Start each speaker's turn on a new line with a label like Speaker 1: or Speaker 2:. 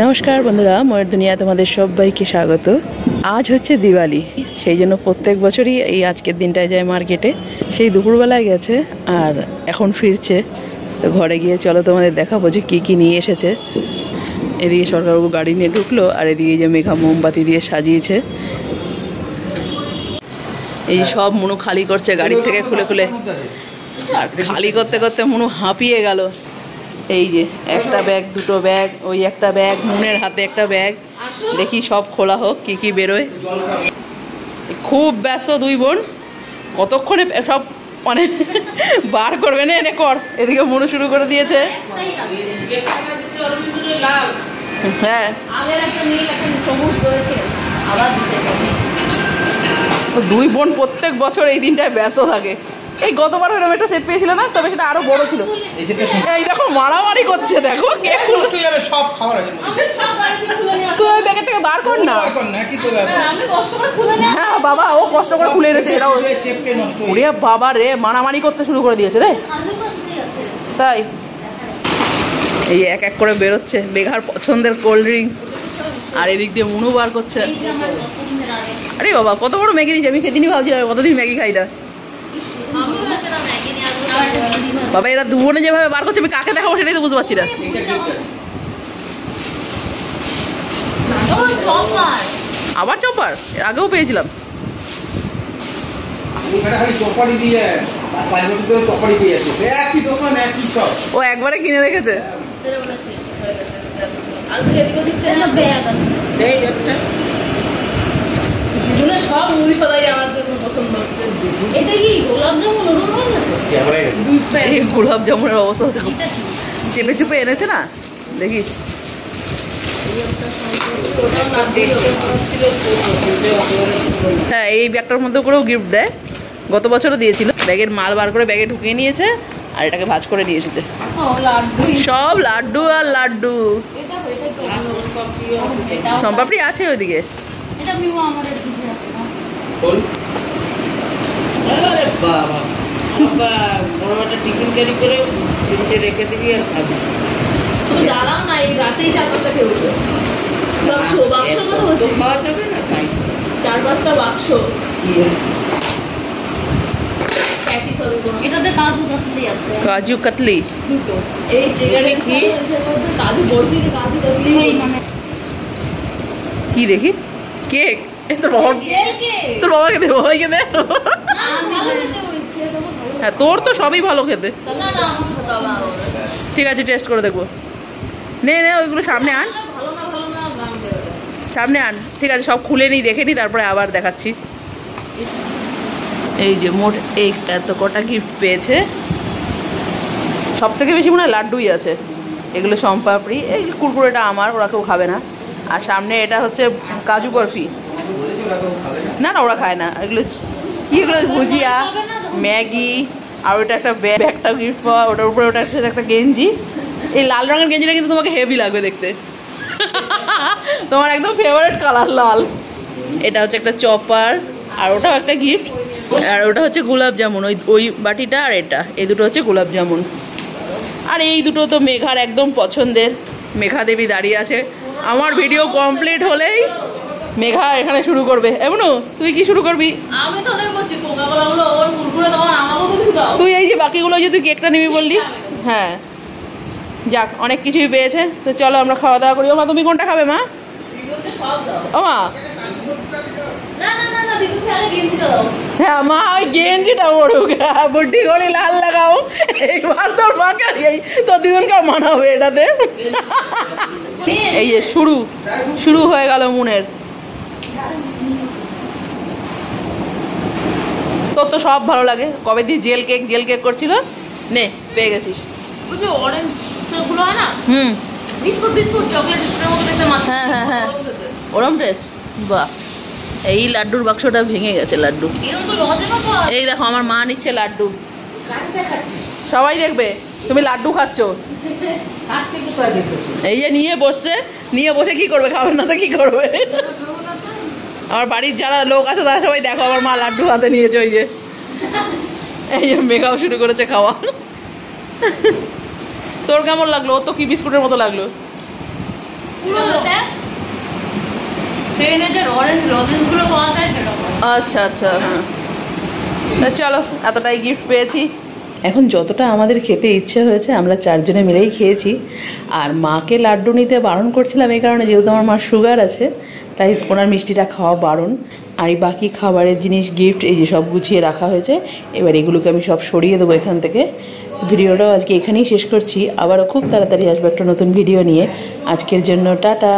Speaker 1: নমস্কার বন্ধুরা, ময়ের দুনিয়া তোমাদের সবাইকে স্বাগত। আজ হচ্ছে দিওয়ালি, সেই জন্য প্রত্যেক বছরই এই আজকের দিনটায় যায় মার্কেটে। সেই দুপুরবেলায় গেছে আর এখন ফিরছে। তো ঘরে গিয়ে চলো তোমাদের দেখাবো যে কী কী নিয়ে এসেছে। এদিকে সরকারবাবু গাড়ি নিয়ে ঢুকলো আর এদিকে যে মেঘা মোমবাতি দিয়ে সাজিয়েছে। এই সব মনু খালি করছে গাড়ি থেকে খুলে খুলে, আর খালি করতে করতে মনু হাঁপিয়ে গেল। এই যে একটা ব্যাগ, দুটো ব্যাগ, ওই একটা ব্যাগ, মুনের হাতে একটা ব্যাগ। দেখি সব খোলা হোক, কি কি বেরোয়। খুব ব্যস্ত দুই বোন, কতক্ষণে সব মানে বার করবে না, এনে কর। এদিকে মনু শুরু করে দিয়েছে। হ্যাঁ, দুই বোন প্রত্যেক বছর এই দিনটায় ব্যস্ত থাকে। এই গতবার এরকম একটা সেট পেয়েছিল না, তবে সেটা আরো বড় ছিল। এই দেখো মারামারি করছে, দেখো কে খুলতে যাবে। সব খাবার আছে, তুই ওই ব্যাগের থেকে বার কর না। হ্যাঁ বাবা, ও কষ্ট করে খুলে এনেছে। এটাও ওরে বাবা রে, মারামারি করতে শুরু করে দিয়েছে রে। তাই এই এক এক করে বেরোচ্ছে মেঘার পছন্দের কোল্ড ড্রিঙ্কস, আর এদিক দিয়ে মুনু বার করছে। আরে বাবা, কত বড় ম্যাগি দিয়েছে। আমি সেদিনই ভাবছিলাম কতদিন ম্যাগি খাই না। বাবা, এরা দু বোনে যেভাবে বার করছে, আমি কাকে দেখাবো সেটাই তো বুঝতে পারছি না। আবার চপার, এর আগেও পেয়েছিলাম। ও একবারে কিনে রেখেছে। সব মুড়ি পাতাই আমার জন্য পছন্দ হচ্ছে। এটা কি গোলাপ জামুন? গোলাপ জামুনের অবস্থা চেপে চুপে এনেছে না, দেখিস। হ্যাঁ, এই ব্যাগটার মধ্যে করেও গিফট দেয়, গত বছরও দিয়েছিল। ব্যাগের মাল বার করে ব্যাগে ঢুকিয়ে নিয়েছে আর এটাকে ভাঁজ করে নিয়ে এসেছে। সব লাড্ডু আর লাড্ডু। সোমপাপড়ি আছে ওইদিকে। টিফিন ক্যারি করে রেখে দিবি আর খাবি। তুমি দাঁড়াও না, এই রাতেই 4-5টা খেয়ে খাওয়া যাবে না, তাই 4-5টা বাক্স। কাজু কাতলি, এই কি কাজু বরফি, কাজু কাতলি কি দেখি। কেক, তোর বাবাকে দে, বাবাকে দে। হ্যাঁ, তোর তো সবই ভালো খেতে। ঠিক আছে, টেস্ট করে দেখবো। নে নে, ওইগুলো সামনে আন, সামনে আন। ঠিক আছে, সব খুলে নিই, দেখে নিই, তারপরে আবার দেখাচ্ছি। এই যে মোট এই এত কটা গিফট পেয়েছে। সব থেকে বেশি মনে হয় লাড্ডুই আছে। এগুলো সোমপাপড়ি, এই কুরকুরেটা আমার, ওরা কেউ খাবে না। আর সামনে এটা হচ্ছে কাজু বরফি। না না, ওরা খায় না এগুলো। কি এগুলো? ভুজিয়া, ম্যাগি, আর ওটা একটা ব্যাগটা গিফট পাওয়া, ওটার উপরে ওটা একটা গেঞ্জি। এই লাল রঙের গেঞ্জিটা কিন্তু তোমাকে হেভি লাগবে দেখতে। তোমার একদম ফেভারিট কালার লাল। এটা হচ্ছে একটা চপার, আর ওটাও একটা গিফট। আর ওটা হচ্ছে গোলাপ জামুন, ওই বাটিটা, আর এটা, এই দুটো হচ্ছে গোলাপ জামুন। আর এই দুটো তো মেঘার একদম পছন্দের। মেঘা দেবী দাঁড়িয়ে আছে। আমার ভিডিও কমপ্লিট হলেই মেঘা এখানে শুরু করবে। এমনও তুই কি শুরু করবি? তুই এই যে বাকিগুলো, যে তুই কেকটা নিবি বললি। হ্যাঁ, যাক, অনেক কিছুই পেয়েছে। তো চলো আমরা খাওয়া দাওয়া করি। ও মা, তুমি কোনটা খাবে মা? ও মা, হ্যাঁ মা, ওই গেঞ্জিটা পড়ুক, বুদ্ধি করে লাল লাগাও। এইবার তোর মাকে, এই তোর দুজনকে মানাবে এটাতে। এই যে শুরু হয়ে গেল মুনের। তোর তো সব ভালো লাগে। কবে দিয়ে জেল কেক করছিল। নে, পেয়ে গেছিস। হ্যাঁ হ্যাঁ হ্যাঁ, ওরম টেস্ট। বাহ, এই লাড্ডুর বাক্সটা ভেঙে গেছে। লাড্ডু, এই দেখো আমার মা নিচ্ছে লাড্ডু। সবাই দেখবে তুমি লাড্ডু খাচ্ছ। এই যে নিয়ে বসে কি করবে? খাবে না তো কি করবে? আমার বাড়ির যারা লোক আছে তারা সবাই দেখো, আমার মা লাড্ডু হাতে নিয়েছে। ওই যে এই যে মেঘাও শুরু করেছে খাওয়া। তোর কেমন লাগলো? ও তো কি বিস্কুটের মতো লাগলো।
Speaker 2: ট্রেনে যে অরেঞ্জ লজেন্সগুলো পাওয়া যায় সেরকম।
Speaker 1: আচ্ছা আচ্ছা, হ্যাঁ। তা চলো, এতটাই গিফট পেয়েছি। এখন যতটা আমাদের খেতে ইচ্ছে হয়েছে আমরা 4 জনে মিলেই খেয়েছি। আর মাকে লাড্ডু নিতে বারণ করছিলাম এই কারণে, যেহেতু আমার মার সুগার আছে, তাই ওনার মিষ্টিটা খাওয়া বারণ। আর এই বাকি খাবারের জিনিস, গিফট, এই যে সব গুছিয়ে রাখা হয়েছে, এবার এগুলোকে আমি সব সরিয়ে দেবো এখান থেকে। ভিডিওটাও আজকে এখানেই শেষ করছি, আবারও খুব তাড়াতাড়ি আসবো একটা নতুন ভিডিও নিয়ে। আজকের জন্য টাটা।